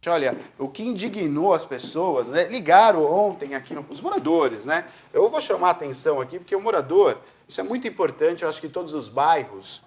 Olha, o que indignou as pessoas, né? Ligaram ontem aqui, os moradores, né? Eu vou chamar a atenção aqui, porque o morador, isso é muito importante, eu acho que todos os bairros,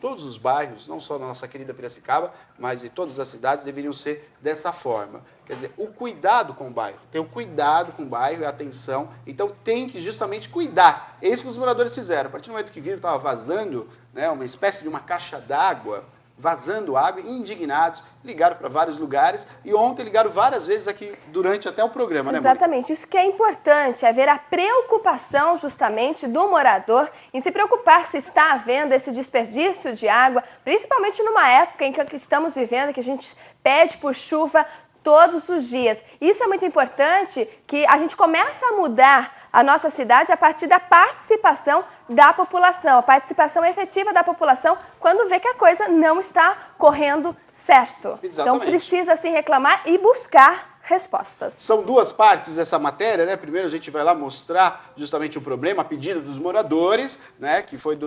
não só na nossa querida Piracicaba, mas de todas as cidades, deveriam ser dessa forma. Quer dizer, o cuidado com o bairro, ter o cuidado com o bairro e a atenção, então tem que justamente cuidar. É isso que os moradores fizeram. A partir do momento que viram que estava vazando, né, uma espécie de uma caixa d'água, vazando água, indignados, ligaram para vários lugares e ontem ligaram várias vezes aqui durante até o programa, né, Mônica? Exatamente, isso que é importante, é ver a preocupação justamente do morador em se preocupar se está havendo esse desperdício de água, principalmente numa época em que estamos vivendo, que a gente pede por chuva todos os dias. Isso é muito importante, que a gente começa a mudar a nossa cidade a partir da participação da população, a participação efetiva da população quando vê que a coisa não está correndo certo. Exatamente. Então precisa se reclamar e buscar respostas. São duas partes dessa matéria, né? Primeiro a gente vai lá mostrar justamente o problema, a pedido dos moradores, né? Que foi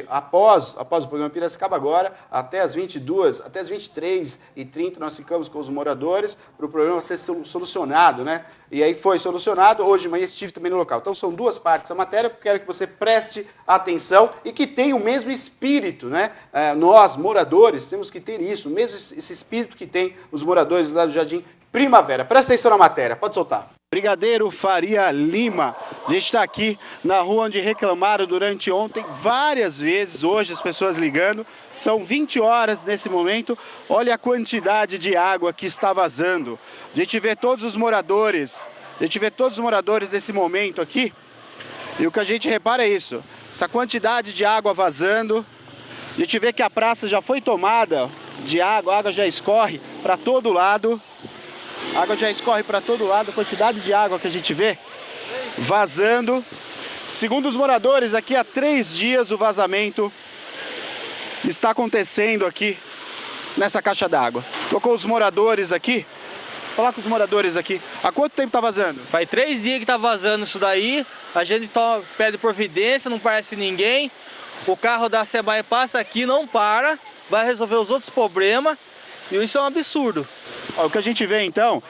após o programa Piracicaba Agora, até as 23h30 nós ficamos com os moradores para o problema ser solucionado, né? E aí foi solucionado, hoje de manhã estive também no local. Então são duas partes da matéria, quero que você preste atenção e que tenha o mesmo espírito, né? Nós, moradores, temos que ter isso, o mesmo esse espírito que tem os moradores lá do Jardim Primavera. Presta atenção na matéria, pode soltar. Brigadeiro Faria Lima, a gente está aqui na rua onde reclamaram durante ontem várias vezes, hoje as pessoas ligando, são 20 horas nesse momento, olha a quantidade de água que está vazando. A gente vê todos os moradores nesse momento aqui, e o que a gente repara é isso, essa quantidade de água vazando, a gente vê que a praça já foi tomada de água, a água já escorre para todo lado. A água já escorre para todo lado, a quantidade de água que a gente vê vazando. Segundo os moradores, aqui há 3 dias o vazamento está acontecendo aqui nessa caixa d'água. Tô com os moradores aqui. Falar com os moradores aqui. Há quanto tempo está vazando? Faz 3 dias que está vazando isso daí. A gente pede providência, não aparece ninguém. O carro da SEMAI passa aqui, não para. Vai resolver os outros problemas. E isso é um absurdo. O que a gente vê então,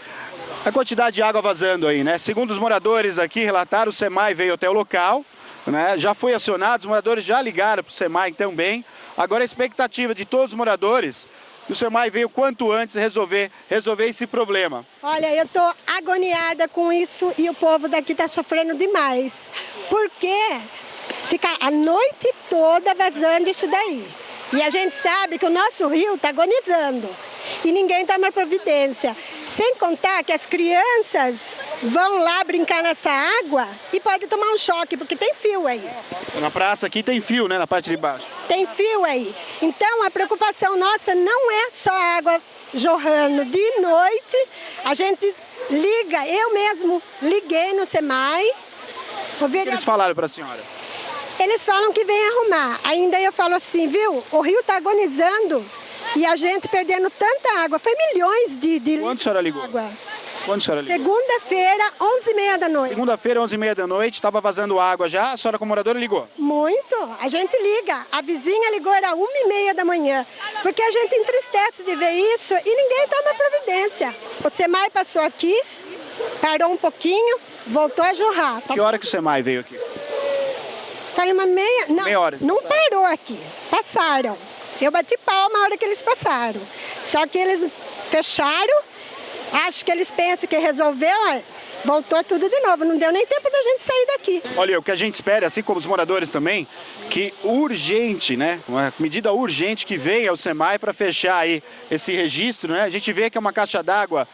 a quantidade de água vazando aí, né? Segundo os moradores aqui relataram, o SEMAI veio até o local, né? Já foi acionado, os moradores já ligaram para o SEMAI também. Agora a expectativa de todos os moradores, que o SEMAI veio quanto antes resolver esse problema. Olha, eu estou agoniada com isso e o povo daqui está sofrendo demais. Porque fica a noite toda vazando isso daí. E a gente sabe que o nosso rio está agonizando e ninguém toma providência. Sem contar que as crianças vão lá brincar nessa água e pode tomar um choque, porque tem fio aí. Na praça aqui tem fio, né, na parte de baixo. Tem fio aí. Então a preocupação nossa não é só a água jorrando. De noite a gente liga, eu mesmo liguei no SEMAI. O que eles falaram para a senhora? Eles falam que vem arrumar. Ainda eu falo assim, viu? O rio está agonizando e a gente perdendo tanta água. Foi milhões de litros. Quando a senhora ligou? Água. Quando a senhora ligou? Segunda-feira, 11h30 da noite. Segunda-feira, 11h30 da noite, estava vazando água já. A senhora como moradora ligou? Muito. A gente liga. A vizinha ligou, era 1h30 da manhã. Porque a gente entristece de ver isso e ninguém toma providência. O SEMAI passou aqui, parou um pouquinho, voltou a jorrar. Que hora que o SEMAI veio aqui? Foi uma meia... Não, meia hora. Não parou aqui. Passaram. Eu bati palma na hora que eles passaram. Só que eles fecharam. Acho que eles pensam que resolveu. Voltou tudo de novo. Não deu nem tempo da gente sair daqui. Olha, o que a gente espera, assim como os moradores também, que urgente, né? Uma medida urgente que venha ao SEMAI para fechar aí esse registro, né? A gente vê que é uma caixa d'água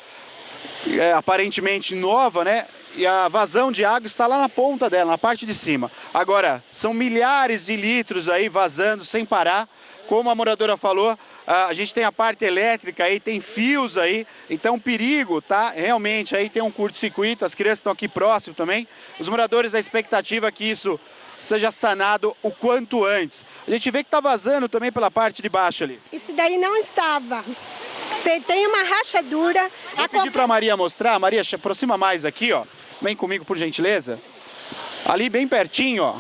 aparentemente nova, né? E a vazão de água está lá na ponta dela, na parte de cima. Agora, são milhares de litros aí vazando sem parar. Como a moradora falou, a gente tem a parte elétrica aí, tem fios aí. Então, perigo, tá? Realmente, aí tem um curto-circuito, as crianças estão aqui próximo também. Os moradores, a expectativa é que isso seja sanado o quanto antes. A gente vê que está vazando também pela parte de baixo ali. Isso daí não estava. Tem uma rachadura. Vou pedir para a Maria mostrar. Maria, aproxima mais aqui, ó. Vem comigo, por gentileza. Ali bem pertinho, ó.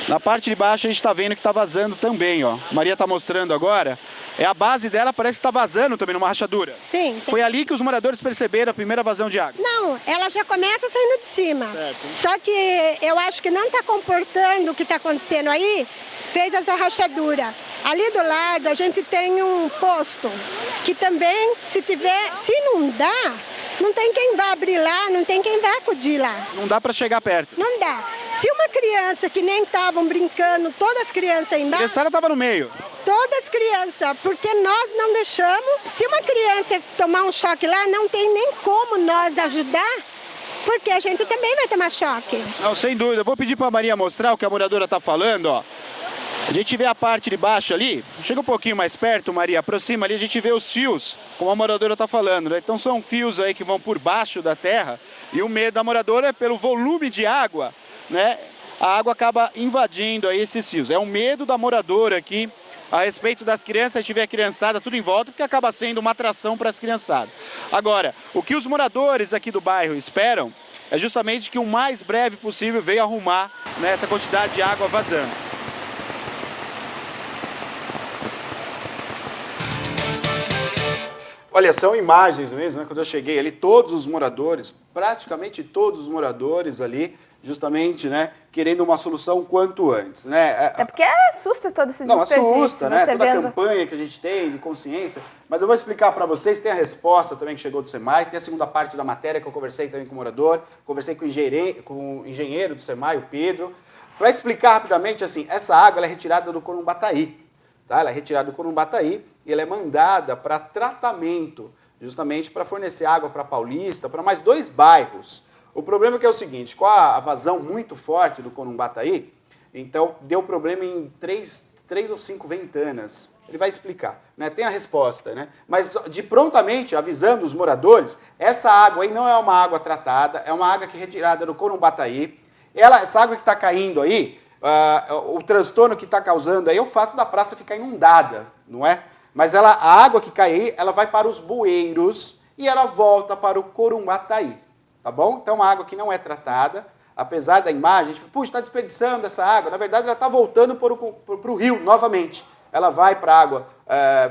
Na parte de baixo a gente está vendo que está vazando também, ó. Maria está mostrando agora. A base dela parece que está vazando também numa rachadura. Sim. Foi ali que os moradores perceberam a primeira vazão de água. Não, ela já começa saindo de cima. Certo. Só que eu acho que não está comportando o que está acontecendo aí, fez essa rachadura. Ali do lado a gente tem um posto, que também, se não dá, não tem quem vá abrir lá, não tem quem vá acudir lá. Não dá para chegar perto. Não dá. Se uma criança que nem estavam brincando, todas as crianças aí A embaixo, criançada estava no meio. todas as crianças, porque nós não deixamos. Se uma criança tomar um choque lá, não tem nem como nós ajudar, porque a gente também vai tomar choque. Não, sem dúvida. Eu vou pedir para a Maria mostrar o que a moradora está falando, ó. A gente vê a parte de baixo ali, chega um pouquinho mais perto, Maria, aproxima ali, a gente vê os fios, como a moradora está falando, né? Então são fios aí que vão por baixo da terra e o medo da moradora é pelo volume de água, né? A água acaba invadindo aí esses fios. É um medo da moradora aqui a respeito das crianças, a gente vê a criançada tudo em volta, porque acaba sendo uma atração para as criançadas. Agora, o que os moradores aqui do bairro esperam é justamente que o mais breve possível venha arrumar, né, essa quantidade de água vazando. Olha, são imagens mesmo, né? Quando eu cheguei ali, todos os moradores, praticamente todos os moradores ali, justamente, né, querendo uma solução quanto antes, né? É porque assusta todo esse desperdício. Não, assusta, né? Você Toda a vendo... campanha que a gente tem de consciência. Mas eu vou explicar para vocês, tem a resposta também que chegou do SEMAI, tem a segunda parte da matéria que eu conversei também com o morador, conversei com o engenheiro do SEMAI, o Pedro, para explicar rapidamente, assim, essa água ela é retirada do Corumbataí, tá? Ela é retirada do Corumbataí e ela é mandada para tratamento, justamente para fornecer água para Paulista, para mais 2 bairros. O problema é que é o seguinte, com a vazão muito forte do Corumbataí, então deu problema em 3 ou 5 ventanas. Ele vai explicar, né? Tem a resposta, né? Mas de prontamente, avisando os moradores, essa água aí não é uma água tratada, é uma água que é retirada do Corumbataí. Essa água que está caindo aí, o transtorno que está causando aí é o fato da praça ficar inundada, não é? Mas a água que cai aí, ela vai para os bueiros e ela volta para o Corumbataí, tá bom? Então, uma água que não é tratada, apesar da imagem, a gente fala, puxa, está desperdiçando essa água. Na verdade, ela está voltando para o rio novamente. Ela vai para a água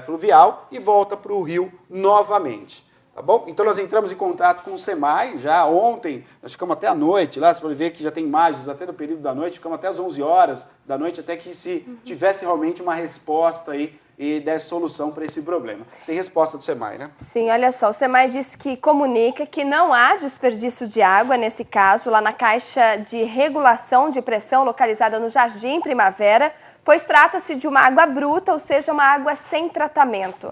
fluvial e volta para o rio novamente. Tá bom? Então nós entramos em contato com o SEMAI já ontem, nós ficamos até a noite lá, você pode ver que já tem imagens até no período da noite, ficamos até as 11 horas da noite, até que se tivesse realmente uma resposta aí e desse solução para esse problema. Tem resposta do SEMAI, né? Sim, olha só, o SEMAI diz que comunica que não há desperdício de água, nesse caso, lá na caixa de regulação de pressão localizada no Jardim Primavera, pois trata-se de uma água bruta, ou seja, uma água sem tratamento.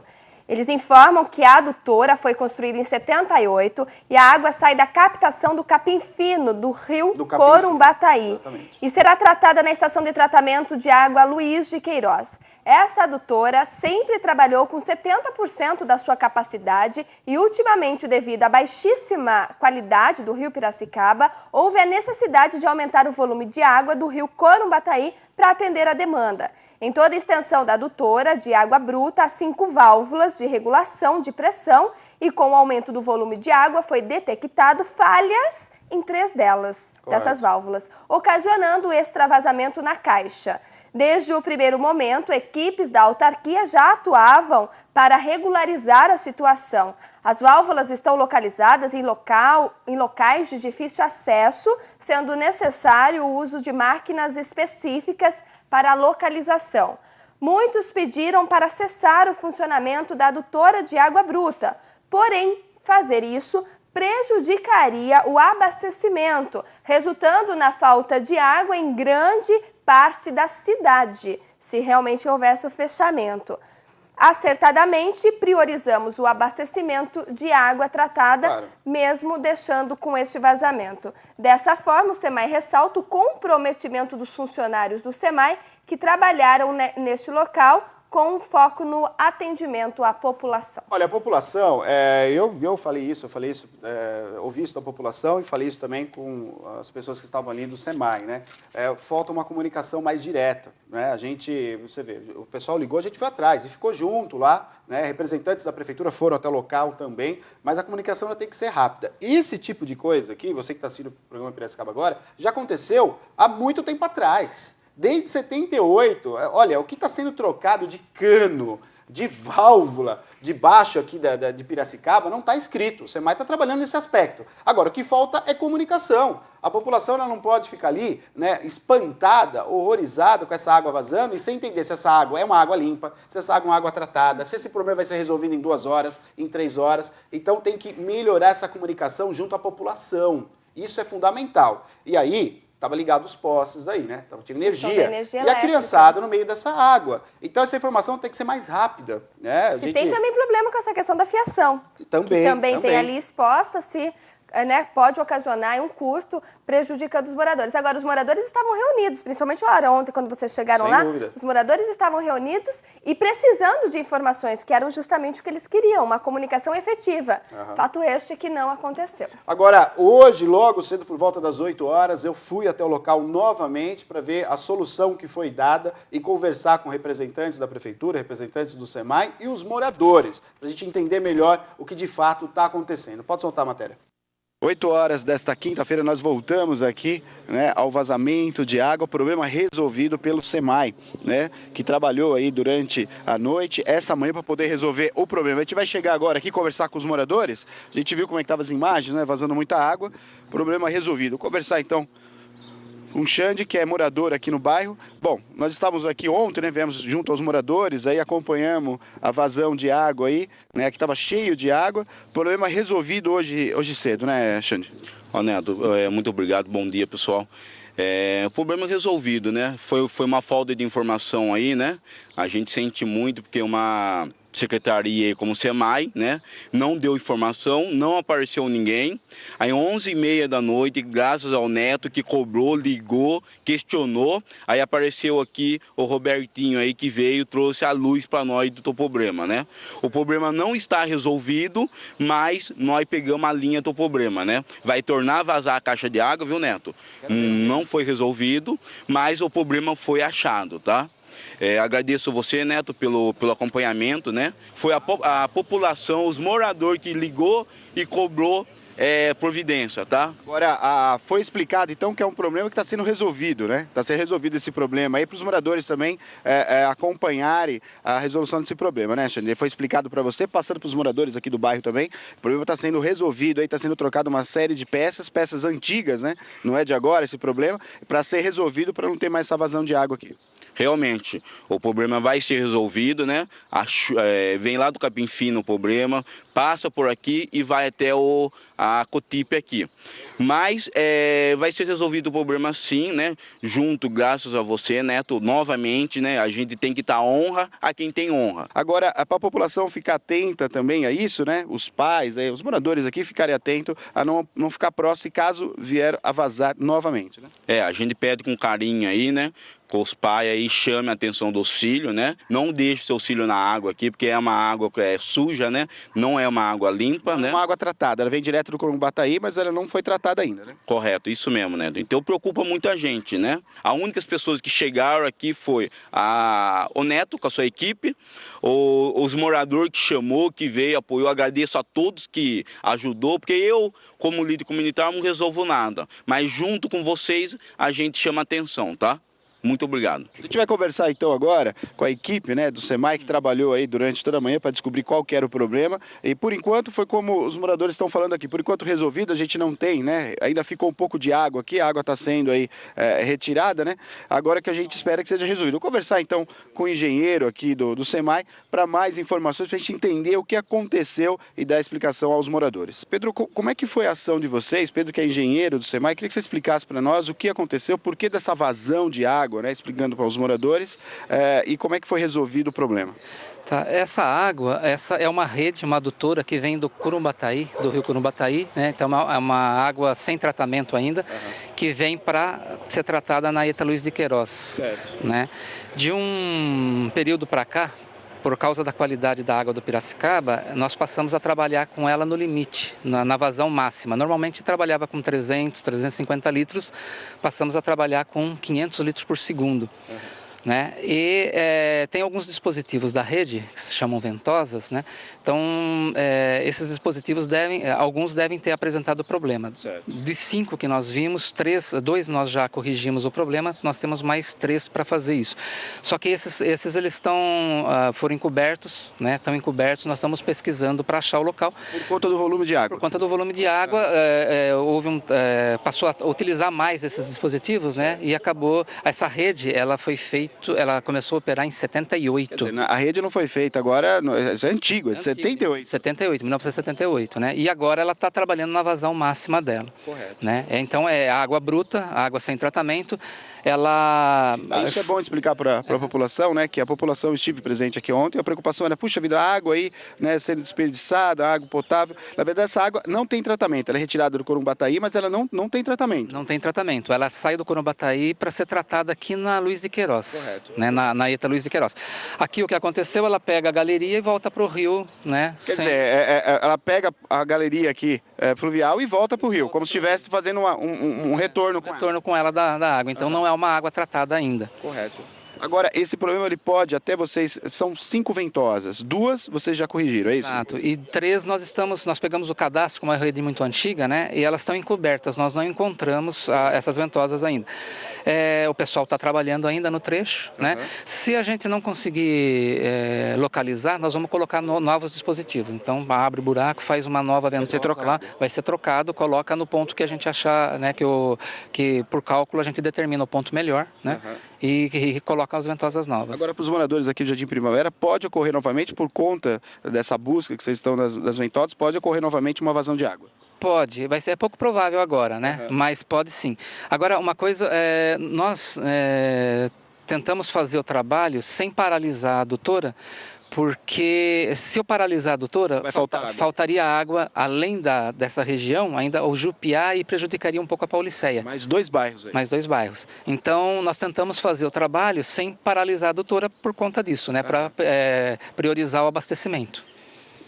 Eles informam que a adutora foi construída em 78 e a água sai da captação do Capim Fino, do rio Corumbataí, e será tratada na estação de tratamento de água Luiz de Queiroz. Essa adutora sempre trabalhou com 70% da sua capacidade e, ultimamente, devido à baixíssima qualidade do rio Piracicaba, houve a necessidade de aumentar o volume de água do rio Corumbataí para atender a demanda. Em toda a extensão da adutora de água bruta, há 5 válvulas de regulação de pressão e, com o aumento do volume de água, foi detectado falhas em 3 delas, dessas válvulas, ocasionando o extravasamento na caixa. Desde o primeiro momento, equipes da autarquia já atuavam para regularizar a situação. As válvulas estão localizadas em locais de difícil acesso, sendo necessário o uso de máquinas específicas para a localização. Muitos pediram para cessar o funcionamento da adutora de água bruta, porém, fazer isso prejudicaria o abastecimento, resultando na falta de água em grande parte da cidade, se realmente houvesse o fechamento. Acertadamente, priorizamos o abastecimento de água tratada, mesmo deixando com este vazamento. Dessa forma, o SEMAI ressalta o comprometimento dos funcionários do SEMAI que trabalharam neste local com foco no atendimento à população. Olha, a população, eu falei isso, ouvi isso da população e falei isso também com as pessoas que estavam ali do SEMAI, né? Falta uma comunicação mais direta, né? Você vê, o pessoal ligou, a gente foi atrás e ficou junto lá, né? Representantes da prefeitura foram até o local também, mas a comunicação ela tem que ser rápida. Esse tipo de coisa aqui, você que está assistindo o programa Piracicaba agora, já aconteceu há muito tempo atrás. Desde 78, olha, o que está sendo trocado de cano de válvula debaixo aqui de Piracicaba não está escrito. O SEMAI está trabalhando nesse aspecto. Agora, o que falta é comunicação. A população ela não pode ficar ali, né, espantada, horrorizada com essa água vazando e sem entender se essa água é uma água limpa, se essa água é uma água tratada, se esse problema vai ser resolvido em 2 horas, em 3 horas. Então tem que melhorar essa comunicação junto à população. Isso é fundamental. E aí, estava ligado os postes aí, né? Tinha energia. E a criançada no meio dessa água. Então essa informação tem que ser mais rápida, né? Tem também problema com essa questão da fiação. Também tem ali exposta, né, pode ocasionar um curto, prejudicando os moradores. Agora, os moradores estavam reunidos, principalmente ontem, quando vocês chegaram lá, os moradores estavam reunidos e precisando de informações, que eram justamente o que eles queriam, uma comunicação efetiva. Fato este que não aconteceu. Agora, hoje, logo cedo, por volta das 8 horas, eu fui até o local novamente para ver a solução que foi dada e conversar com representantes da Prefeitura, representantes do SEMAI e os moradores, para a gente entender melhor o que de fato está acontecendo. Pode soltar a matéria. 8 horas desta quinta-feira nós voltamos aqui, né, ao vazamento de água, problema resolvido pelo SEMAI, né, que trabalhou aí durante a noite, essa manhã para poder resolver o problema. A gente vai chegar agora aqui conversar com os moradores, a gente viu como é que estavam as imagens, né, vazando muita água, problema resolvido. Vou conversar então com o Xande, que é morador aqui no bairro. Bom, nós estávamos aqui ontem, né, viemos junto aos moradores, aí acompanhamos a vazão de água aí, né, que estava cheio de água. Problema resolvido hoje cedo, né, Xande? Ó, Neto, muito obrigado, bom dia, pessoal. O problema resolvido, né? Foi uma falta de informação aí, né? A gente sente muito porque uma secretaria como o SEMAI, né, não deu informação, não apareceu ninguém. Aí 11h30 da noite, graças ao Neto que cobrou, ligou, questionou, aí apareceu aqui o Robertinho aí que veio, trouxe a luz para nós do problema, né? O problema não está resolvido, mas nós pegamos a linha do problema, né? Vai tornar a vazar a caixa de água, viu, Neto? Não foi resolvido, mas o problema foi achado, tá? Agradeço você, Neto, pelo acompanhamento, né? Foi a população, os moradores que ligou e cobrou providência, tá? Agora, foi explicado então que é um problema que está sendo resolvido, né? Está sendo resolvido esse problema aí para os moradores também acompanharem a resolução desse problema, né, Xande? Foi explicado para você, passando para os moradores aqui do bairro também. O problema está sendo resolvido, aí está sendo trocado uma série de peças antigas, né? Não é de agora esse problema, para ser resolvido para não ter mais essa vazão de água aqui. Realmente, o problema vai ser resolvido, né? Vem lá do Capim Fino o problema, passa por aqui e vai até a Cotipe aqui. Mas vai ser resolvido o problema sim, né? Junto, graças a você, Neto, novamente, né? A gente tem que dar honra a quem tem honra. Agora, para a população ficar atenta também a isso, né? Os pais, os moradores aqui ficarem atentos a não ficar próximo caso vier a vazar novamente, né? A gente pede com carinho aí, né? Com os pais aí, chame a atenção dos filhos, né? Não deixe seus filhos na água aqui, porque é uma água que é suja, né? Não é uma água limpa, né? É uma água tratada, ela vem direto do Corumbataí, mas ela não foi tratada ainda, né? Correto, isso mesmo, né? Então preocupa muita gente, né? As únicas pessoas que chegaram aqui foi o Neto com a sua equipe, os moradores que chamou, que veio, apoiou. Agradeço a todos que ajudou, porque eu, como líder comunitário, não resolvo nada. Mas junto com vocês, a gente chama atenção, tá? Muito obrigado. A gente vai conversar então agora com a equipe, né, do SEMAI que trabalhou aí durante toda a manhã para descobrir qual que era o problema. E por enquanto foi como os moradores estão falando aqui, por enquanto resolvido a gente não tem, né? Ainda ficou um pouco de água aqui, a água está sendo aí retirada, né? Agora que a gente espera que seja resolvido. Vou conversar então com o engenheiro aqui do SEMAI para mais informações, para a gente entender o que aconteceu e dar explicação aos moradores. Pedro, como é que foi a ação de vocês? Pedro, que é engenheiro do SEMAI, queria que você explicasse para nós o que aconteceu, por que dessa vazão de água, né, explicando para os moradores e como é que foi resolvido o problema. Tá, essa água, essa é uma rede, uma adutora que vem do Corumbataí, do rio Corumbataí, né? Então é uma água sem tratamento ainda, que vem para ser tratada na Eta Luiz de Queiroz. Certo. Né? De um período para cá, por causa da qualidade da água do Piracicaba, nós passamos a trabalhar com ela no limite, na vazão máxima. Normalmente trabalhava com 300, 350 litros, passamos a trabalhar com 500 litros por segundo. né? E tem alguns dispositivos da rede que se chamam ventosas, né? Então esses dispositivos alguns devem ter apresentado problema. Certo. De 5 que nós vimos, 2 nós já corrigimos o problema, nós temos mais 3 para fazer isso. Só que esses eles foram encobertos, né? Estão encobertos, nós estamos pesquisando para achar o local. Por conta do volume de água. Por conta do volume de água, passou a utilizar mais esses dispositivos, né? E acabou, essa rede, ela começou a operar em 78. Quer dizer, a rede não foi feita agora, isso é antigo, é de 78. 1978, né? E agora ela está trabalhando na vazão máxima dela. Correto. Né? Então é água bruta, água sem tratamento, Isso é bom explicar para a população, né? Que a população estive presente aqui ontem, a preocupação era, puxa vida, a água aí, né, sendo desperdiçada, água potável. Na verdade, essa água não tem tratamento, ela é retirada do Corumbataí, mas ela não tem tratamento. Não tem tratamento, ela sai do Corumbataí para ser tratada aqui na Luiz de Queiroz. Correto. Né? Na ETA Luiz de Queiroz. Aqui o que aconteceu, ela pega a galeria e volta para o rio, né? Quer dizer, ela pega a galeria aqui fluvial e volta para o rio, como se estivesse fazendo um retorno com ela. Retorno com ela da água, então não é uma água tratada ainda. Correto. Agora, esse problema ele pode, até vocês, são 5 ventosas, 2 vocês já corrigiram, é isso? Exato, e 3 nós pegamos o cadastro com uma rede muito antiga, né? E elas estão encobertas, nós não encontramos essas ventosas ainda. O pessoal está trabalhando ainda no trecho, né? Se a gente não conseguir localizar, nós vamos colocar novos dispositivos. Então, abre buraco, faz uma nova ventosa lá, vai ser trocado, coloca no ponto que a gente achar, né? Que por cálculo a gente determina o ponto melhor, né? E coloca as ventosas novas. Agora, para os moradores aqui do Jardim Primavera, pode ocorrer novamente, por conta dessa busca que vocês estão das ventosas, pode ocorrer novamente uma vazão de água? Pode, vai ser pouco provável agora, né? Mas pode sim. Agora, uma coisa, nós tentamos fazer o trabalho sem paralisar a adutora, porque se eu paralisar a adutora, faltaria água além dessa região, ainda ao Jupiá, e prejudicaria um pouco a Pauliceia. Mais 2 bairros aí. Mais 2 bairros. Então, nós tentamos fazer o trabalho sem paralisar a adutora por conta disso, né? Para priorizar o abastecimento.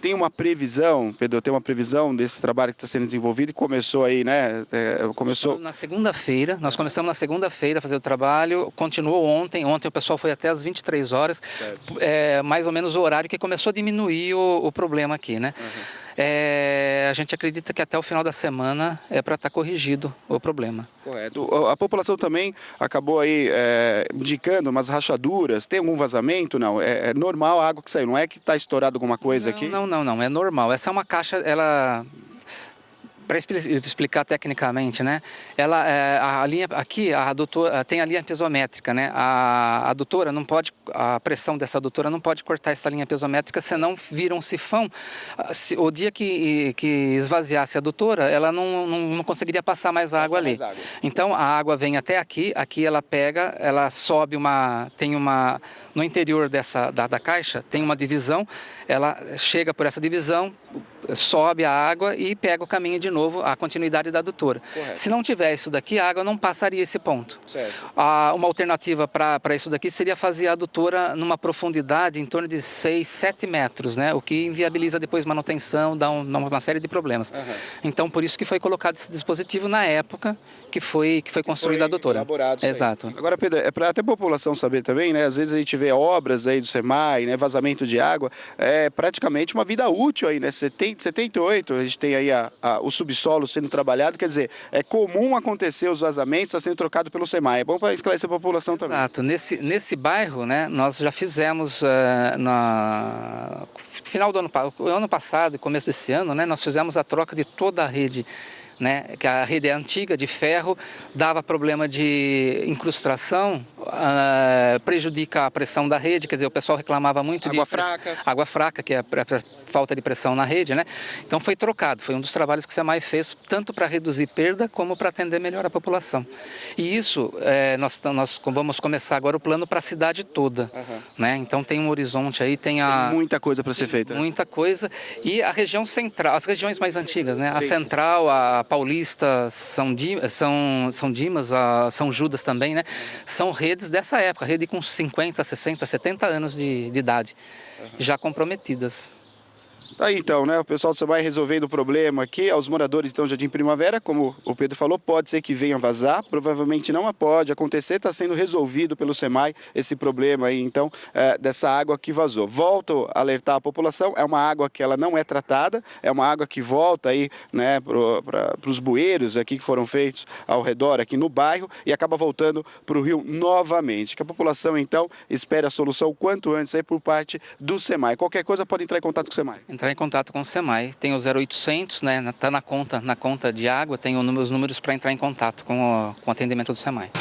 Tem uma previsão, Pedro, tem uma previsão desse trabalho que está sendo desenvolvido e começou aí, né? Começou... Na segunda-feira, nós começamos na segunda-feira a fazer o trabalho, continuou ontem o pessoal foi até às 23 horas, mais ou menos o horário que começou a diminuir o problema aqui, né? A gente acredita que até o final da semana é para estar corrigido o problema. Correto. A população também acabou aí indicando umas rachaduras. Tem algum vazamento? Não. É normal a água que saiu. Não é que está estourado alguma coisa aqui? Não. É normal. Essa é uma caixa, ela... Para explicar tecnicamente, né? A linha aqui, a adutora tem a linha piezométrica, né? A adutora não pode, a pressão dessa adutora não pode cortar essa linha piezométrica, senão vira um sifão. O dia que esvaziasse a adutora, ela não conseguiria passar mais água ali. Então a água vem até aqui, ela pega, ela sobe no interior da caixa tem uma divisão, ela chega por essa divisão, sobe a água e pega o caminho de novo, a continuidade da adutora. Correto. Se não tiver isso daqui, a água não passaria esse ponto. Uma alternativa para isso daqui seria fazer a adutora numa profundidade em torno de 6, 7 metros, né? O que inviabiliza depois manutenção, dá uma série de problemas. Então, por isso que foi colocado esse dispositivo na época que foi construída a adutora. Elaborado. Exato. Agora, Pedro, para até a população saber também, né? Às vezes a gente vê obras aí do SEMAI, né? Vazamento de água, praticamente uma vida útil aí, né? 78, a gente tem aí o subsolo sendo trabalhado, quer dizer, é comum acontecer os vazamentos, está sendo trocado pelo SEMAI. É bom para esclarecer a população também. Exato. Nesse bairro, né, nós já fizemos, no final do ano passado e começo desse ano, né, nós fizemos a troca de toda a rede, né, que a rede é antiga, de ferro, dava problema de incrustação, prejudica a pressão da rede, quer dizer, o pessoal reclamava muito de água fraca, que é falta de pressão na rede, né? Então foi trocado, foi um dos trabalhos que o SEMAI fez, tanto para reduzir perda, como para atender melhor a população. E isso, nós vamos começar agora o plano para a cidade toda, né? Então tem um horizonte aí, tem muita coisa para ser feita. Muita coisa, e a região central, as regiões mais antigas, né? Sim. A Central, a Paulista, São Dimas, São Judas também, né? São redes dessa época, rede com 50, 60, 70 anos de idade, já comprometidas. Tá aí então, né? O pessoal do SEMAI resolvendo o problema aqui. Aos moradores então Jardim Primavera, como o Pedro falou, pode ser que venha vazar, provavelmente não pode acontecer, está sendo resolvido pelo SEMAI esse problema aí então dessa água que vazou. Volto a alertar a população, é uma água que ela não é tratada, é uma água que volta aí, né, para os bueiros aqui que foram feitos ao redor aqui no bairro e acaba voltando para o rio novamente. Que a população então espere a solução o quanto antes aí por parte do SEMAI. Qualquer coisa pode entrar em contato com o SEMAI. Entrar em contato com o SEMAI. Tem o 0800, né? Tá na conta de água, tem os números para entrar em contato com o atendimento do SEMAI.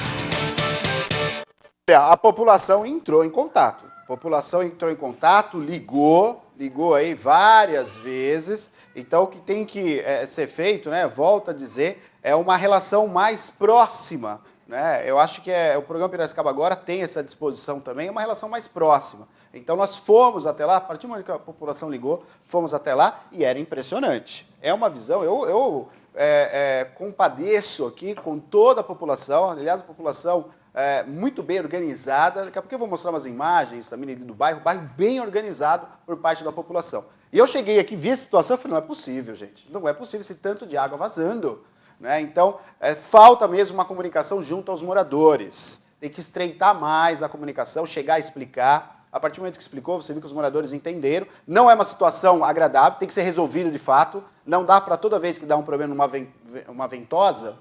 A população entrou em contato. A população entrou em contato, ligou aí várias vezes. Então, o que tem que ser feito, né? Volto a dizer, é uma relação mais próxima. Né? Eu acho que o programa Piracicaba Agora tem essa disposição também, é uma relação mais próxima. Então nós fomos até lá, a partir do momento que a população ligou, fomos até lá e era impressionante. É uma visão, eu compadeço aqui com toda a população, aliás, a população muito bem organizada. Daqui a pouco eu vou mostrar umas imagens também do bairro bem organizado por parte da população. E eu cheguei aqui, vi a situação e falei, não é possível, gente, não é possível esse tanto de água vazando. Né? Então, falta mesmo uma comunicação junto aos moradores. Tem que estreitar mais a comunicação, chegar a explicar. A partir do momento que explicou, você viu que os moradores entenderam. Não é uma situação agradável, tem que ser resolvido de fato. Não dá para toda vez que dá um problema numa ventosa,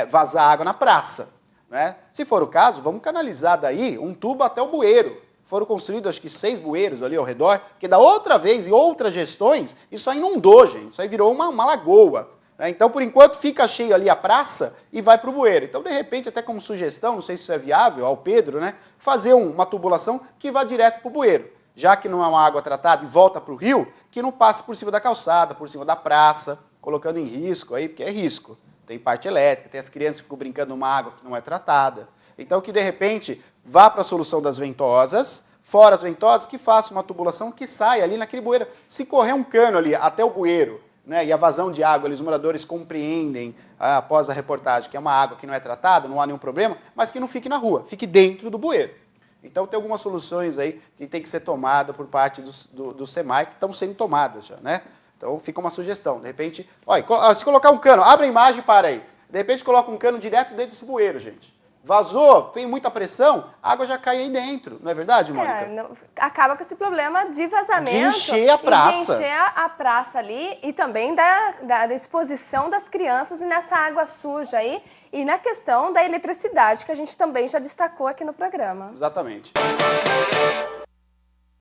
vazar água na praça. Né? Se for o caso, vamos canalizar daí um tubo até o bueiro. Foram construídos, acho que 6 bueiros ali ao redor, porque da outra vez, em outras gestões, isso aí inundou, gente. Isso aí virou uma lagoa. Então, por enquanto, fica cheio ali a praça e vai para o bueiro. Então, de repente, até como sugestão, não sei se isso é viável, ao Pedro, né, fazer uma tubulação que vá direto para o bueiro. Já que não é uma água tratada e volta para o rio, que não passe por cima da calçada, por cima da praça, colocando em risco aí, porque é risco. Tem parte elétrica, tem as crianças que ficam brincando numa água que não é tratada. Então, que de repente vá para a solução das ventosas, fora as ventosas, que faça uma tubulação que saia ali naquele bueiro. Se correr um cano ali até o bueiro, né, e a vazão de água, os moradores compreendem, após a reportagem, que é uma água que não é tratada, não há nenhum problema, mas que não fique na rua, fique dentro do bueiro. Então, tem algumas soluções aí que tem que ser tomada por parte do SEMAI, que estão sendo tomadas já, né? Então, fica uma sugestão. De repente, olha, se colocar um cano, abre a imagem e para aí. De repente, coloca um cano direto dentro desse bueiro, gente. Vazou, vem muita pressão, a água já cai aí dentro. Não é verdade, Mônica? Acaba com esse problema de vazamento. De encher a praça. De encher a praça ali e também da exposição das crianças nessa água suja aí. E na questão da eletricidade, que a gente também já destacou aqui no programa. Exatamente.